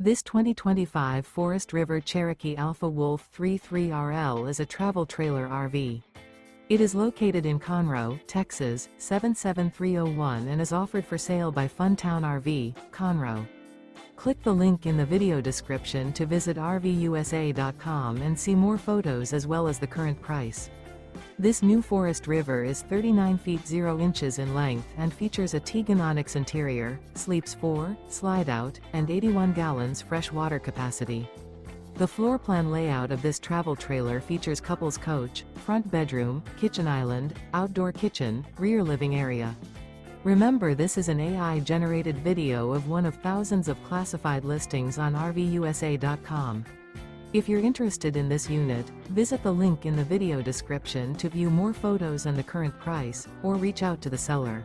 This 2025 Forest River Cherokee Alpha Wolf 33RL is a travel trailer RV. It is located in Conroe, Texas, 77301 and is offered for sale by Funtown RV, Conroe. Click the link in the video description to visit RVUSA.com and see more photos as well as the current price. This new Forest River is 39 feet 0 inches in length and features a TEAGAN ONYX interior, sleeps 4, slide-out, and 81 gallons fresh water capacity. The floor plan layout of this travel trailer features couples coach, front bedroom, kitchen island, outdoor kitchen, rear living area. Remember, this is an AI-generated video of one of thousands of classified listings on RVUSA.com. If you're interested in this unit, visit the link in the video description to view more photos and the current price, or reach out to the seller.